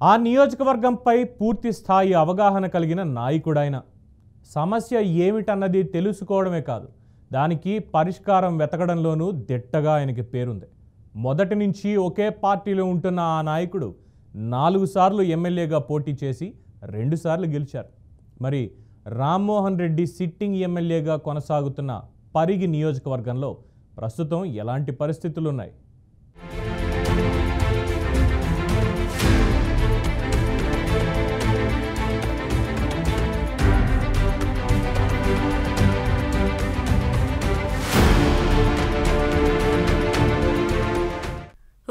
ఆ నియోజకవర్గంపై పూర్తి స్థాయి అవగాహన కలిగిన నాయకుడైన సమస్య ఏమిటన్నది తెలుసుకోవడమే కాదు, దానికి పరిష్కారం వెతకడంలోనూ దిట్టగా ఆయనకి పేరుంది. మొదటి నుంచి ఒకే పార్టీలో ఉంటున్న ఆ నాయకుడు 4 సార్లు ఎమ్మెల్యేగా పోటీ చేసి 2 సార్లు గెలిచారు. మరి రామ్మోహన్ రెడ్డి సిట్టింగ్ ఎమ్మెల్యేగా కొనసాగుతున్న పరిగి నియోజకవర్గంలో ప్రస్తుతం ఎలాంటి పరిస్థితులు ఉన్నాయి?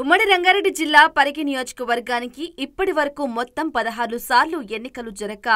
ఉమ్మడి రంగారెడ్డి జిల్లా పరిగి నియోజకవర్గానికి ఇప్పటి వరకు మొత్తం 16 సార్లు ఎన్నికలు జరగక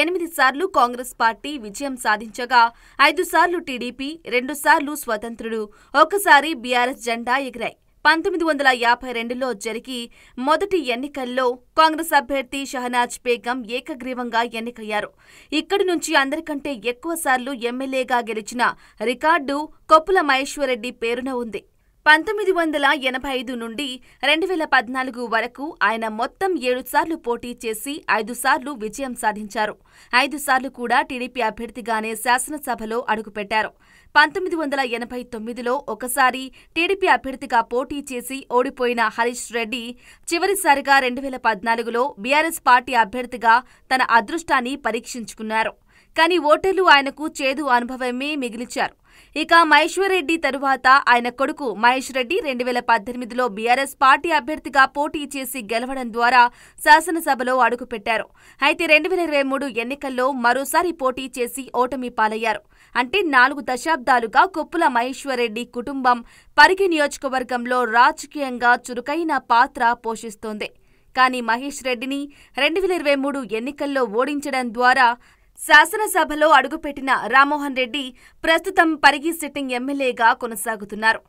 8 సార్లు కాంగ్రెస్ పార్టీ విజయం సాధించగా 5 సార్లు టీడీపీ, 2 సార్లు స్వతంత్రుడు, ఒకసారి బీఆర్ఎస్ జెండా ఎగిరాయి. 1952లో జరిగి మొదటి ఎన్నికల్లో కాంగ్రెస్ అభ్యర్థి షహనాజ్ బేగం ఏకగ్రీవంగా ఎన్నికయ్యారు. ఇక్కడి నుంచి అందరికంటే ఎక్కువ సార్లు ఎమ్మెల్యేగా గెలిచిన రికార్డు కొప్పుల మహేశ్వరరెడ్డి పేరున ఉంది. 1985 నుండి 2014 వరకు ఆయన మొత్తం 7 సార్లు పోటీ చేసి 5 సార్లు విజయం సాధించారు. 5 సార్లు కూడా టీడీపీ అభ్యర్థిగానే శాసనసభలో అడుగుపెట్టారు. 1989లో ఒకసారి టీడీపీ అభ్యర్థిగా పోటీ చేసి ఓడిపోయిన హరీష్ రెడ్డి చివరిసారిగా 2014లో బీఆర్ఎస్ పార్టీ అభ్యర్థిగా తన అదృష్టాన్ని పరీక్షించుకున్నారు. కానీ ఓటర్లు ఆయనకు చేదు అనుభవమే మిగిల్చారు. ఇక మహేశ్వరరెడ్డి తరువాత ఆయన కొడుకు మహేష్ రెడ్డి 2018లో బీఆర్ఎస్ పార్టీ అభ్యర్థిగా పోటీ చేసి గెలవడం ద్వారా శాసనసభలో అడుగుపెట్టారు. అయితే 2023 ఎన్నికల్లో మరోసారి పోటీ చేసి ఓటమి పాలయ్యారు. అంటే 4 దశాబ్దాలుగా కొప్పుల మహేశ్వరరెడ్డి కుటుంబం పరిగి నియోజకవర్గంలో రాజకీయంగా చురుకైన పాత్ర పోషిస్తోంది. కానీ మహేష్ రెడ్డిని 2023 ఎన్నికల్లో ఓడించడం ద్వారా శాసనసభలో అడుగుపెట్టిన రామ్మోహన్ రెడ్డి ప్రస్తుతం పరిగి సిట్టింగ్ ఎమ్మెల్యేగా కొనసాగుతున్నారు.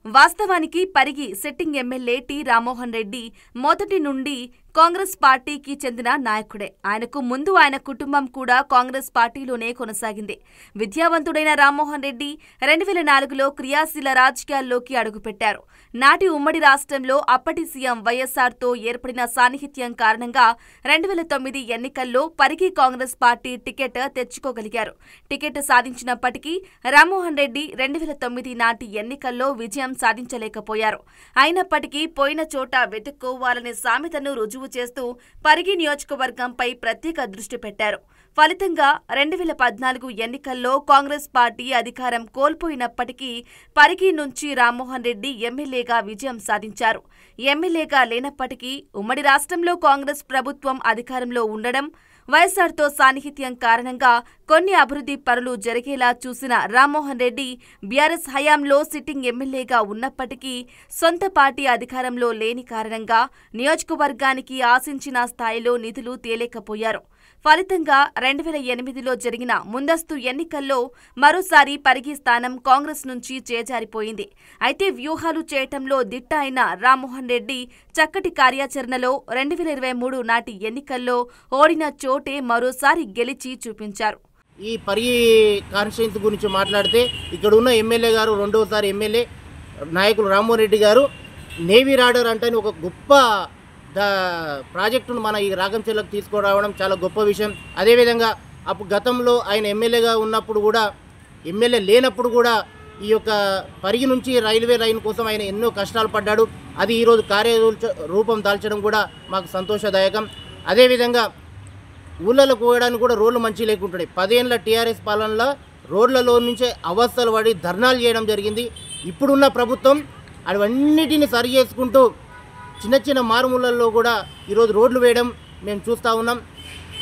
వాస్తవానికి Parigi sitting MLA T Rammohan Reddy మొదటి నుండి కాంగ్రెస్ పార్టీకి చెందిన నాయకుడే. ఆయనకు ముందు ఆయన కుటుంబం కూడా కాంగ్రెస్ పార్టీలోనే కొనసాగింది. విద్యావంతుడైన రామ్మోహన్ రెడ్డి 2004లో క్రియాశీల రాజకీయాల్లోకి అడుగుపెట్టారు. నాటి ఉమ్మడి రాష్ట్రంలో అప్పటి సీఎం వైఎస్ఆర్తో ఏర్పడిన సాన్నిహిత్యం కారణంగా 2009 ఎన్నికల్లో పరిగి కాంగ్రెస్ పార్టీ టికెట్ తెచ్చుకోగలిగారు. టికెట్ సాధించినప్పటికీ రామ్మోహన్ రెడ్డి 2009 నాటి ఎన్నికల్లో విజయం సాధించలేకపోయారు. అయినప్పటికీ పోయిన చోట వెతుక్కోవాలనే సామెతను రుజువు చేస్తూ పరిగి నియోజకవర్గంపై ప్రత్యేక దృష్టి పెట్టారు. ఫలితంగా 2014 ఎన్నికల్లో కాంగ్రెస్ పార్టీ అధికారం కోల్పోయినప్పటికీ పరిగి నుంచి రామ్మోహన్ రెడ్డి ఎమ్మెల్యేగా విజయం సాధించారు. ఎమ్మెల్యేగా లేనప్పటికీ ఉమ్మడి రాష్ట్రంలో కాంగ్రెస్ ప్రభుత్వం అధికారంలో ఉండడం, వైఎస్ఆర్తో సాన్నిహిత్యం కారణంగా కొన్ని అభివృద్ధి పనులు జరిగేలా చూసిన రామ్మోహన్ రెడ్డి బీఆర్ఎస్ హయాంలో సిట్టింగ్ ఎమ్మెల్యేగా ఉన్నప్పటికీ సొంత పార్టీ అధికారంలో లేని కారణంగా నియోజకవర్గానికి ఆశించిన స్థాయిలో నిధులు తేలేకపోయారు. ఫలితంగా 2008లో జరిగిన ముందస్తు ఎన్నికల్లో మరోసారి పరిగి స్థానం కాంగ్రెస్ నుంచి చేజారిపోయింది. అయితే వ్యూహాలు చేయటంలో దిట్ట అయిన రామ్మోహన్ రెడ్డి చక్కటి కార్యాచరణలో 2023 నాటి ఎన్నికల్లో ఓడిన చోటే మరోసారి గెలిచి చూపించారు. ఈ పరిగి కాన్స్టిట్యూన్సీ గురించి మాట్లాడితే ఇక్కడ ఉన్న ఎమ్మెల్యే గారు, రెండోసారి ఎమ్మెల్యే నాయకులు రామ్మోహన్ రెడ్డి గారు నేవీ రాడర్ అంటే ఒక గొప్ప ప్రాజెక్టును మన ఈ రాగంచెల్లకు తీసుకురావడం చాలా గొప్ప విషయం. అదేవిధంగా అప్పుడు గతంలో ఆయన ఎమ్మెల్యేగా ఉన్నప్పుడు కూడా, ఎమ్మెల్యే లేనప్పుడు కూడా ఈ యొక్క పరిగి నుంచి రైల్వే లైన్ కోసం ఆయన ఎన్నో కష్టాలు పడ్డాడు. అది ఈరోజు రూపం దాల్చడం కూడా మాకు సంతోషదాయకం. అదేవిధంగా ఊళ్ళలో పోయడానికి కూడా రోడ్లు మంచి లేకుంటున్నాయి. 10 ఏళ్ళ టీఆర్ఎస్ పాలనలో రోడ్లలో నుంచే అవస్థలు పడి ధర్నాలు చేయడం జరిగింది. ఇప్పుడున్న ప్రభుత్వం అవన్నిటిని సరి చేసుకుంటూ చిన్న చిన్న మారుమూలల్లో కూడా ఈరోజు రోడ్లు వేయడం మేము చూస్తూ ఉన్నాం.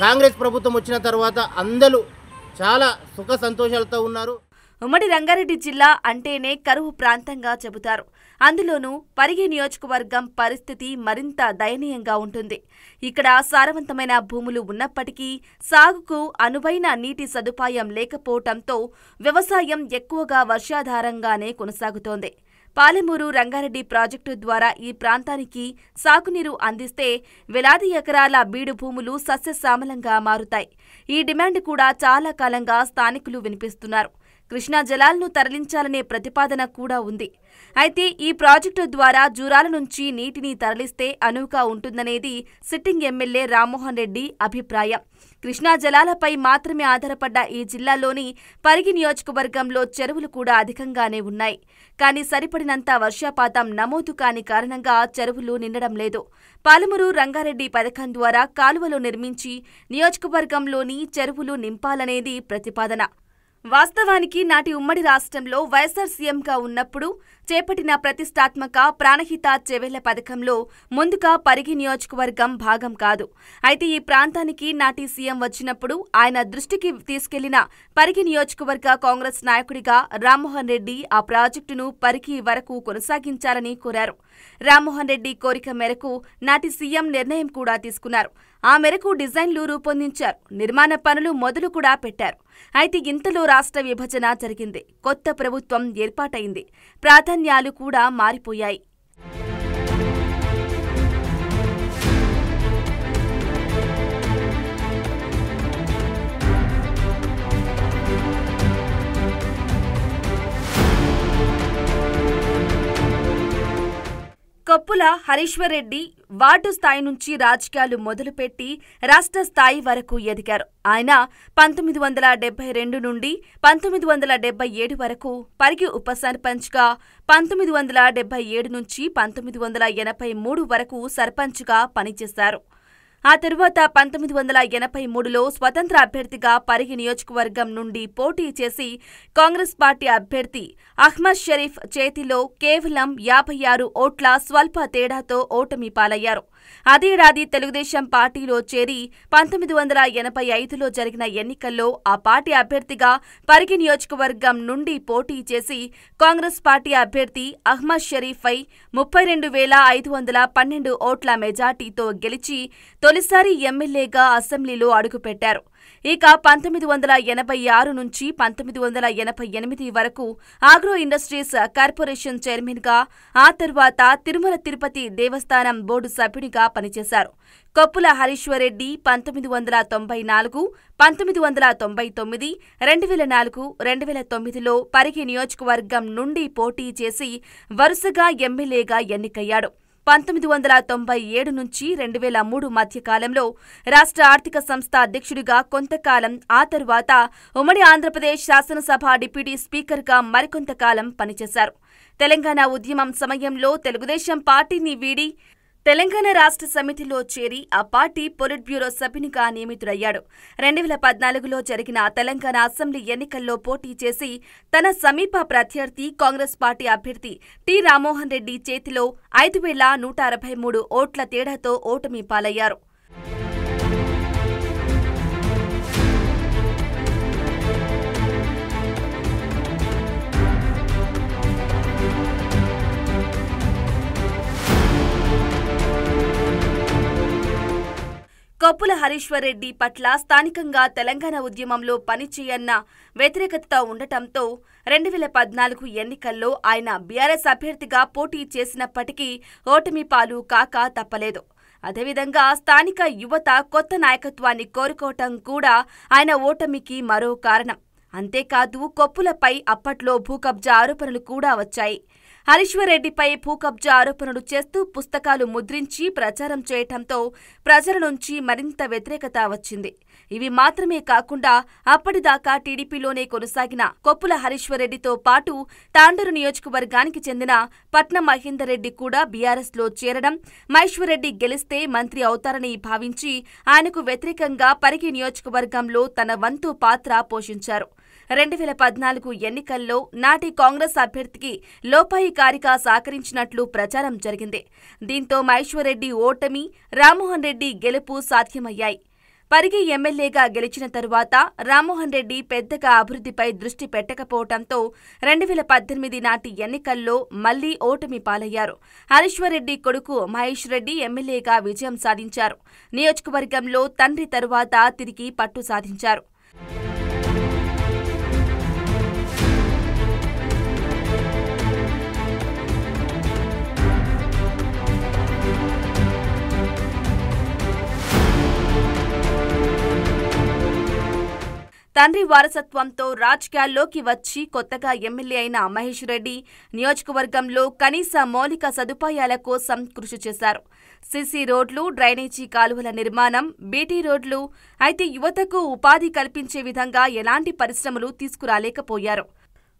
కాంగ్రెస్ ప్రభుత్వం వచ్చిన తర్వాత అందరూ చాలా సుఖ సంతోషాలతో ఉన్నారు. ఉమ్మడి రంగారెడ్డి జిల్లా అంటేనే కరువు ప్రాంతంగా చెబుతారు. అందులోనూ పరిగి నియోజకవర్గం పరిస్థితి మరింత దయనీయంగా ఉంటుంది. ఇక్కడ సారవంతమైన భూములు ఉన్నప్పటికీ సాగుకు అనువైన నీటి సదుపాయం లేకపోవడంతో వ్యవసాయం ఎక్కువగా వర్షాధారంగానే కొనసాగుతోంది. పాలెమూరు రంగారెడ్డి ప్రాజెక్టు ద్వారా ఈ ప్రాంతానికి సాగునీరు అందిస్తే వేలాది ఎకరాల బీడు భూములు సస్యశ్యామలంగా మారుతాయి. ఈ డిమాండ్ కూడా చాలా కాలంగా స్థానికులు వినిపిస్తున్నారు. కృష్ణా జలాలను తరలించాలనే ప్రతిపాదన కూడా ఉంది. అయితే ఈ ప్రాజెక్టు ద్వారా జూరాల నుంచి నీటిని తరలిస్తే అనువుగా ఉంటుందనేది సిట్టింగ్ ఎమ్మెల్యే రామ్మోహన్ రెడ్డి అభిప్రాయం. కృష్ణా జలాలపై మాత్రమే ఆధారపడ్డ ఈ జిల్లాలోని పరిగి నియోజకవర్గంలో చెరువులు కూడా అధికంగానే ఉన్నాయి. కానీ సరిపడినంత వర్షపాతం నమోదు కాని కారణంగా చెరువులు నిండడం లేదు. పాలెమూరు రంగారెడ్డి పథకం ద్వారా కాలువలు నిర్మించి నియోజకవర్గంలోని చెరువులు నింపాలనేది ప్రతిపాదన. వాస్తవానికి నాటి ఉమ్మడి రాష్ట్రంలో వైఎస్ఆర్ సీఎంగా ఉన్నప్పుడు చేపట్టిన ప్రతిష్టాత్మక ప్రాణహిత చెవెళ్ల పథకంలో ముందుగా పరిగి నియోజకవర్గం భాగం కాదు. అయితే ఈ ప్రాంతానికి నాటి సీఎం వచ్చినప్పుడు ఆయన దృష్టికి తీసుకెళ్లిన పరిగి నియోజకవర్గ కాంగ్రెస్ నాయకుడిగా రామ్మోహన్ రెడ్డి ఆ ప్రాజెక్టును పరిగి వరకు కొనసాగించాలని కోరారు. రామ్మోహన్ రెడ్డి కోరిక మేరకు నాటి సీఎం నిర్ణయం కూడా తీసుకున్నారు. ఆ మేరకు డిజైన్లు రూపొందించారు. నిర్మాణ పనులు మొదలు కూడా పెట్టారు. అయితే ఇంతలో రాష్ట్ర విభజన జరిగింది. కొత్త ప్రభుత్వం ఏర్పాటైంది. ప్రాధాన్యాలు కూడా మారిపోయాయి. కొప్పుల హరీశ్వర్ రెడ్డి వార్డు స్థాయి నుంచి రాజకీయాలు మొదలుపెట్టి రాష్ట్ర స్థాయి వరకు ఎదిగారు. ఆయన 1972 నుండి 1977 వరకు పరిగి ఉప సర్పంచ్గా, 1977 నుంచి 1983 వరకు సర్పంచ్గా పనిచేశారు. ఆ తరువాత 1983లో స్వతంత్ర అభ్యర్థిగా పరిగి నియోజకవర్గం నుండి పోటీ చేసి కాంగ్రెస్ పార్టీ అభ్యర్థి అహ్మద్ షరీఫ్ చేతిలో కేవలం 56 ఓట్ల స్వల్ప తేడాతో ఓటమి పాలయ్యారు. అదేడాది తెలుగుదేశం పార్టీలో చేరి 1985లో జరిగిన ఎన్నికల్లో ఆ పార్టీ అభ్యర్థిగా పరిగి నియోజకవర్గం నుండి పోటీ చేసి కాంగ్రెస్ పార్టీ అభ్యర్థి అహ్మద్ షరీఫ్పై 32,512 ఓట్ల మెజార్టీతో గెలిచి తొలిసారి ఎమ్మెల్యేగా అసెంబ్లీలో అడుగుపెట్టారు. ఇక 1986 నుంచి 1988 వరకు ఆగ్రో ఇండస్ట్రీస్ కార్పొరేషన్ చైర్మన్గా, ఆ తర్వాత తిరుమల తిరుపతి దేవస్థానం బోర్డు సభ్యునిగా పనిచేశారు. కొప్పుల హరీశ్వర్ రెడ్డి 1994, 1999, 2004, 2009లో పరిగి నియోజకవర్గం నుండి పోటీ చేసి వరుసగా ఎమ్మెల్యేగా ఎన్నికయ్యాడు. 1997 నుంచి 2003 మధ్యకాలంలో రాష్ట్ర ఆర్థిక సంస్థ అధ్యక్షుడిగా కొంతకాలం, ఆ తరువాత ఉమ్మడి ఆంధ్రప్రదేశ్ శాసనసభ డిప్యూటీ స్పీకర్గా మరికొంతకాలం పనిచేశారు. తెలంగాణ ఉద్యమం సమయంలో తెలుగుదేశం పార్టీని వీడి తెలంగాణ రాష్ట్ర సమితిలో చేరి ఆ పార్టీ పొలిట్ బ్యూరో సభ్యునిగా నియమితుడయ్యాడు. 2014లో జరిగిన తెలంగాణ అసెంబ్లీ ఎన్నికల్లో పోటీ చేసి తన సమీప ప్రత్యర్థి కాంగ్రెస్ పార్టీ అభ్యర్థి టి రామ్మోహన్ రెడ్డి చేతిలో 5,163 ఓట్ల తేడాతో ఓటమి పాలయ్యారు. కొప్పుల హరీశ్వర్ రెడ్డి పట్ల స్థానికంగా తెలంగాణ ఉద్యమంలో పనిచేయన్న వ్యతిరేకత ఉండటంతో 2014 ఎన్నికల్లో ఆయన బీఆర్ఎస్ అభ్యర్థిగా పోటీ చేసినప్పటికీ ఓటమి పాలు కాక తప్పలేదు. అదేవిధంగా స్థానిక యువత కొత్త నాయకత్వాన్ని కోరుకోవటం కూడా ఆయన ఓటమికి మరో కారణం. అంతేకాదు కొప్పులపై అప్పట్లో భూకబ్జా ఆరోపణలు కూడా వచ్చాయి. హరీశ్వర్ రెడ్డిపై భూకబ్జా ఆరోపణలు చేస్తూ పుస్తకాలు ముద్రించి ప్రచారం చేయటంతో ప్రజల నుంచి మరింత వ్యతిరేకత వచ్చింది. ఇవి మాత్రమే కాకుండా అప్పటిదాకా టీడీపీలోనే కొనసాగిన కొప్పుల హరీశ్వర్ రెడ్డితో పాటు తాండూరు నియోజకవర్గానికి చెందిన పట్నం మహేందర్ రెడ్డి కూడా బీఆర్ఎస్లో చేరడం, మహేశ్వర్ రెడ్డి గెలిస్తే మంత్రి అవుతారని భావించి ఆయనకు వ్యతిరేకంగా పరిగి నియోజకవర్గంలో తన వంతు పాత్ర పోషించారు. 2014 ఎన్నికల్లో నాటి కాంగ్రెస్ అభ్యర్థికి లోపాయికారిగా సహకరించినట్లు ప్రచారం జరిగింది. దీంతో మహేశ్వర్ రెడ్డి ఓటమి, రామ్మోహన్ రెడ్డి గెలుపు సాధ్యమయ్యాయి. పరిగి ఎమ్మెల్యేగా గెలిచిన తరువాత రామ్మోహన్ రెడ్డి పెద్దగా అభివృద్ధిపై దృష్టి పెట్టకపోవడంతో 2018 నాటి ఎన్నికల్లో మళ్లీ ఓటమి పాలయ్యారు. హరీశ్వర్ రెడ్డి కొడుకు మహేష్ రెడ్డి ఎమ్మెల్యేగా విజయం సాధించారు. నియోజకవర్గంలో తండ్రి తరువాత తిరిగి పట్టు సాధించారు. తండ్రి వారసత్వంతో రాజకీయాల్లోకి వచ్చి కొత్తగా ఎమ్మెల్యే అయిన మహేష్ రెడ్డి నియోజకవర్గంలో కనీస మౌలిక సదుపాయాల కోసం కృషి చేశారు. సీసీ రోడ్లు, డ్రైనేజీ కాలువల నిర్మాణం, బీటీ రోడ్లు. అయితే యువతకు ఉపాధి కల్పించే విధంగా ఎలాంటి పరిశ్రమలు తీసుకురాలేకపోయారు.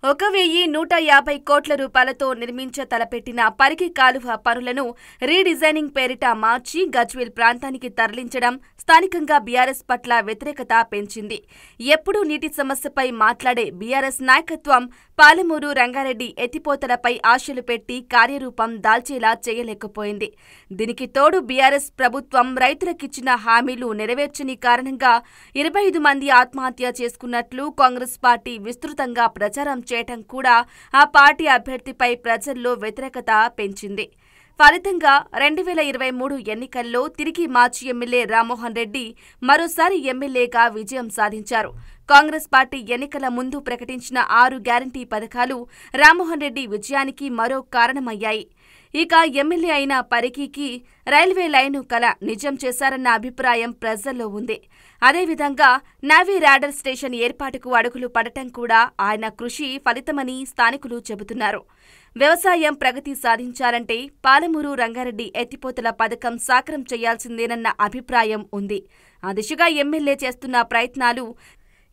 1,150 కోట్ల రూపాయలతో నిర్మించ తలపెట్టిన పరిగి కాలువ పనులను రీడిజైనింగ్ పేరిట మార్చి గజ్వేల్ ప్రాంతానికి తరలించడం స్థానికంగా బీఆర్ఎస్ పట్ల వ్యతిరేకత పెంచింది. ఎప్పుడూ నీటి సమస్యపై మాట్లాడే బీఆర్ఎస్ నాయకత్వం పాలమూరు రంగారెడ్డి ఎత్తిపోతలపై ఆశలు పెట్టి కార్యరూపం దాల్చేలా చేయలేకపోయింది. దీనికి తోడు బీఆర్ఎస్ ప్రభుత్వం రైతులకిచ్చిన హామీలు నెరవేర్చని కారణంగా 25 మంది ఆత్మహత్య చేసుకున్నట్లు కాంగ్రెస్ పార్టీ విస్తృతంగా ప్రచారం చేయటం కూడా ఆ పార్టీ అభ్యర్థిపై ప్రజల్లో వ్యతిరేకత పెంచింది. ఫలితంగా 2023 ఎన్నికల్లో తిరిగి మాజీ ఎమ్మెల్యే రామ్మోహన్ రెడ్డి మరోసారి ఎమ్మెల్యేగా విజయం సాధించారు. కాంగ్రెస్ పార్టీ ఎన్నికల ముందు ప్రకటించిన 6 గ్యారంటీ పథకాలు రామ్మోహన్ రెడ్డి విజయానికి మరో కారణమయ్యాయి. ఇక ఎమ్మెల్యే అయిన పరిగికి రైల్వే లైను కల నిజం చేశారన్న అభిప్రాయం ప్రజల్లో ఉంది. అదేవిధంగా నావీ రాడర్ స్టేషన్ ఏర్పాటుకు అడుగులు పడటం కూడా ఆయన కృషి ఫలితమని స్థానికులు చెబుతున్నారు. వ్యవసాయం ప్రగతి సాధించాలంటే పాలమూరు రంగారెడ్డి ఎత్తిపోతల పథకం సాకారం చేయాల్సిందేనన్న అభిప్రాయం ఉంది. ఆ దిశగా ఎమ్మెల్యే చేస్తున్న ప్రయత్నాలు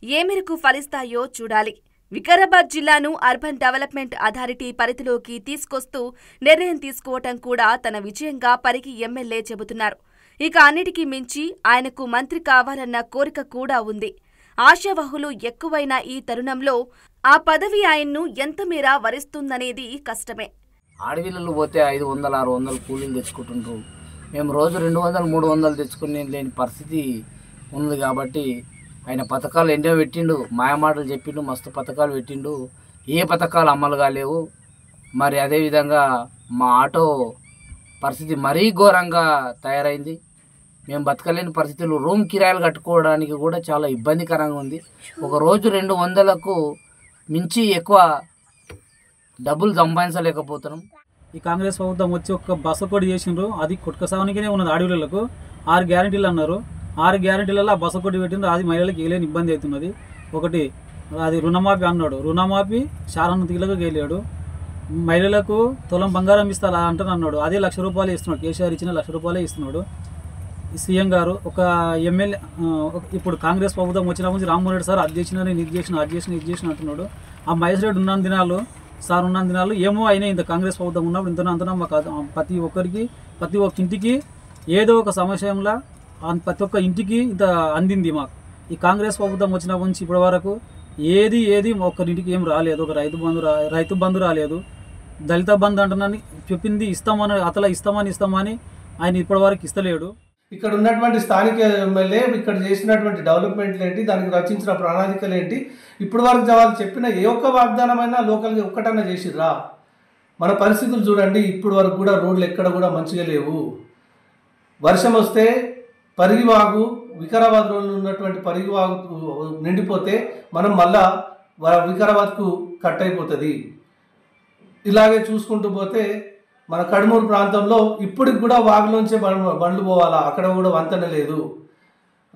ఏ మేరకు ఫలిస్తాయో చూడాలి. వికారాబాద్ జిల్లాను అర్బన్ డెవలప్మెంట్ అథారిటీ పరిధిలోకి తీసుకొస్తూ నిర్ణయం తీసుకోవటం కూడా తన విజయంగా పరిగి ఎమ్మెల్యే చెబుతున్నారు. ఇక అన్నిటికీ మించి ఆయనకు మంత్రి కావాలన్న కోరిక కూడా ఉంది. ఆశావహులు ఎక్కువైన ఈ తరుణంలో ఆ పదవి ఆయన్ను ఎంత మేర వరిస్తుందనేది కష్టమే. ఆడవిళ్ళు పోతే 500, 600 కూలీలు తెచ్చుకుంటుండ్రు. మేము రోజు 200, 300 తెచ్చుకునే లేని పరిస్థితి ఉంది. కాబట్టి ఆయన పథకాలు ఎన్నో పెట్టిండు, మాయమాటలు చెప్పిండు, మస్తు పథకాలు పెట్టిండు. ఏ పథకాలు అమలు కాలేవు. మరి అదేవిధంగా మా ఆటో పరిస్థితి మరీ ఘోరంగా తయారైంది. మేము బతకలేని పరిస్థితులు, రూమ్ కిరాయిలు కట్టుకోవడానికి కూడా చాలా ఇబ్బందికరంగా ఉంది. ఒక రోజు 200కు మించి ఎక్కువ డబ్బులు సంపాదించలేకపోతున్నాం. ఈ కాంగ్రెస్ ప్రభుత్వం వచ్చి ఒక బస్సు కూడా చేసిండ్రు. అది కొట్టుకసావనికే ఉన్నది. ఆడవిళ్ళకు 6 గ్యారెంటీలు అన్నారు. 6 గ్యారెంటీలలో ఆ బస్సు కొట్టి పెట్టిండ్రు. అది మహిళలకు ఏలేని ఇబ్బంది అవుతున్నది. ఒకటి అది రుణమాఫీ అన్నాడు. రుణమాఫీ శారణ తీలకు గేలాడు. మహిళలకు తులం బంగారం ఇస్తా అంటారు అన్నాడు. అదే ₹1,00,000 ఇస్తున్నాడు. కేసీఆర్ ఇచ్చిన ₹1,00,000 ఇస్తున్నాడు సీఎం గారు. ఒక ఎమ్మెల్యే ఇప్పుడు కాంగ్రెస్ ప్రభుత్వం వచ్చిన నుంచి రామ్మోహన్ రెడ్డి సార్ అది చేసిన, నేను ఇది చేసిన అంటున్నాడు. ఆ మహేష్ రెడ్డి ఉన్న దినాలు, సార్ ఉన్న దినాలు ఏమో అయినా ఇంత కాంగ్రెస్ ప్రభుత్వం ఉన్నప్పుడు ఇంతనా మాకు ప్రతి ఒక్కరికి, ప్రతి ఒక్క ఇంటికి ఏదో ఒక సమస్యలా ప్రతి ఒక్క ఇంటికి ఇంత అందింది మాకు. ఈ కాంగ్రెస్ ప్రభుత్వం వచ్చినప్పటి నుంచి ఇప్పటి వరకు ఏది ఒక్కరింటికి ఏం రాలేదు. ఒక రైతు బంధు రాలేదు. దళిత బంధు అంటున్నాను చెప్పింది ఇస్తామని ఆయన ఇప్పటి వరకు ఇస్తలేడు. ఇక్కడ ఉన్నటువంటి స్థానిక ఎమ్మెల్యే ఇక్కడ చేసినటువంటి డెవలప్మెంట్లు ఏంటి, దానికి రచించిన ప్రణాళికలు ఏంటి, ఇప్పటి వరకు వాళ్ళు చెప్పిన ఏ ఒక్క వాగ్దానమైనా లోకల్గా ఒక్కటన్నా చేసిర్రా? మన పరిస్థితులు చూడండి. ఇప్పటి వరకు కూడా రోడ్లు ఎక్కడ కూడా మంచిగా లేవు. వర్షం వస్తే పరిగివాగు, వికారాబాద్ రోడ్లు ఉన్నటువంటి పరిగివాగు నిండిపోతే మనం మళ్ళా వికారాబాద్కు కట్ అయిపోతుంది. ఇలాగే చూసుకుంటూ పోతే మన కడుమూరు ప్రాంతంలో ఇప్పటికి కూడా వాగులోంచే బండ్లు పోవాలా, అక్కడ కూడా వంతెన లేదు.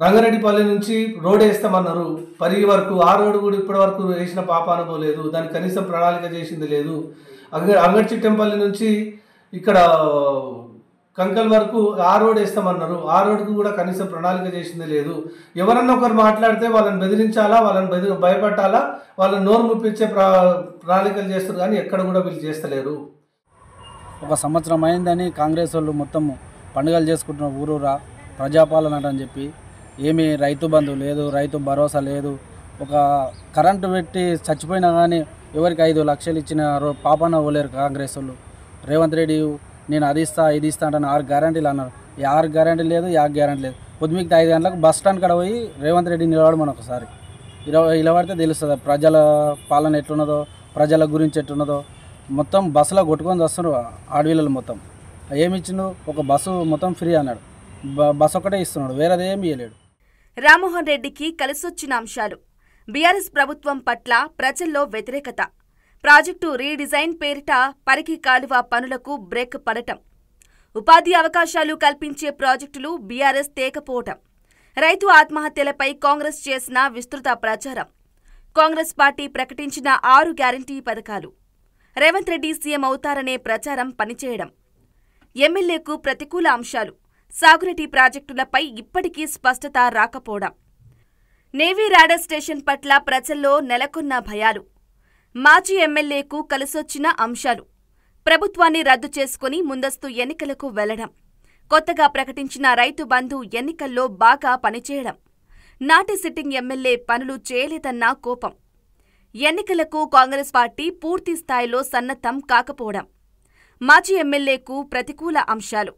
రంగారెడ్డిపల్లి నుంచి రోడ్ వేస్తామన్నారు, పరిగి వరకు ఆ రోడ్డు కూడా ఇప్పటి వరకు వేసిన పాపాన పోలేదు. దానికి కనీసం ప్రణాళిక చేసింది లేదు. అంగడిచిట్టంపల్లి నుంచి ఇక్కడ కంకల్ వరకు ఆ రోడ్ వేస్తామన్నారు, ఆ రోడ్డుకు కూడా కనీసం ప్రణాళిక చేసింది లేదు. ఎవరన్నా ఒకరు మాట్లాడితే వాళ్ళని బెదిరించాలా, వాళ్ళని భయపెట్టాలా, వాళ్ళని నోరు ముప్పించే ప్రణాళికలు చేస్తారు, కానీ ఎక్కడ కూడా వీళ్ళు చేస్తలేరు. ఒక సంవత్సరం అయిందని కాంగ్రెస్ వాళ్ళు మొత్తం పండుగలు చేసుకుంటున్న ఊరూరా ప్రజాపాలన అని చెప్పి ఏమీ రైతు బంధు లేదు, రైతు భరోసా లేదు. ఒక కరెంటు పెట్టి చచ్చిపోయినా కానీ ఎవరికి 5 లక్షలు ఇచ్చిన పాపన పోలేరు కాంగ్రెస్ వాళ్ళు. రేవంత్ రెడ్డి నేను అది ఇస్తా ఇది ఇస్తా అంటే 6 గ్యారెంటీలు అన్నారు. 6 గ్యారెంటీ లేదు, 50 గ్యారెంటీ లేదు. పొద్దుమికి 5 గంటలకు బస్ స్టాండ్ కాడ పోయి రేవంత్ రెడ్డి నిలబడమని ఒకసారి నిలబడితే తెలుస్తుంది ప్రజల పాలన ఎట్లున్నదో, ప్రజల గురించి ఎట్లున్నదో. మొత్తం బస్సులో కొట్టుకొని వస్తున్నారు ఆడవిళ్ళు మొత్తం. ఏమి ఇచ్చిండు? ఒక బస్సు మొత్తం ఫ్రీ అన్నాడు. బస్సు ఒకటే ఇస్తున్నాడు, వేరేది ఏమి ఇవ్వలేడు. రామ్మోహన్ రెడ్డికి కలిసొచ్చిన అంశాలు: బీఆర్ఎస్ ప్రభుత్వం పట్ల ప్రజల్లో వ్యతిరేకత, ప్రాజెక్టు రీడిజైన్ పేరిట పరిగి కాలువ పనులకు బ్రేక్ పడటం, ఉపాధి అవకాశాలు కల్పించే ప్రాజెక్టులు బీఆర్ఎస్ తేకపోవటం, రైతు ఆత్మహత్యలపై కాంగ్రెస్ చేసిన విస్తృత ప్రచారం, కాంగ్రెస్ పార్టీ ప్రకటించిన 6 గ్యారంటీ పథకాలు, రేవంత్ రెడ్డి సీఎం అవుతారనే ప్రచారం పనిచేయడం, ఎమ్మెల్యేకు ప్రతికూల అంశాలు, సాగునీటి ప్రాజెక్టులపై ఇప్పటికీ స్పష్టత రాకపోవడం, నేవీ రాడర్ స్టేషన్ పట్ల ప్రజల్లో నెలకొన్న భయాలు, మాజీ ఎమ్మెల్యేకు కలిసొచ్చిన అంశాలు, ప్రభుత్వాన్ని రద్దు చేసుకుని ముందస్తు ఎన్నికలకు వెళ్లడం, కొత్తగా ప్రకటించిన రైతు బంధు ఎన్నికల్లో బాగా పనిచేయడం, నాటి సిట్టింగ్ ఎమ్మెల్యే పనులు చేయలేదన్న కోపం, ఎన్నికలకు కాంగ్రెస్ పార్టీ పూర్తి స్థాయిలో సన్నద్ధం కాకపోవడం, మాజీ ఎమ్మెల్యేకు ప్రతికూల అంశాలు,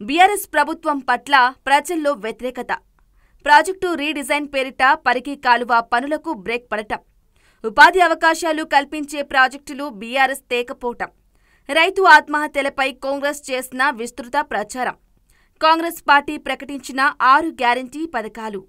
బీఆర్ఎస్ ప్రభుత్వం పట్ల ప్రజల్లో వ్యతిరేకత, ప్రాజెక్టు రీడిజైన్ పేరిట పరిగి కాలువ పనులకు బ్రేక్ పడటం, ఉపాధి అవకాశాలు కల్పించే ప్రాజెక్టులు బీఆర్ఎస్ తేకపోవటం, రైతు ఆత్మహత్యలపై కాంగ్రెస్ చేసిన విస్తృత ప్రచారం, కాంగ్రెస్ పార్టీ ప్రకటించిన 6 గ్యారంటీ పథకాలు.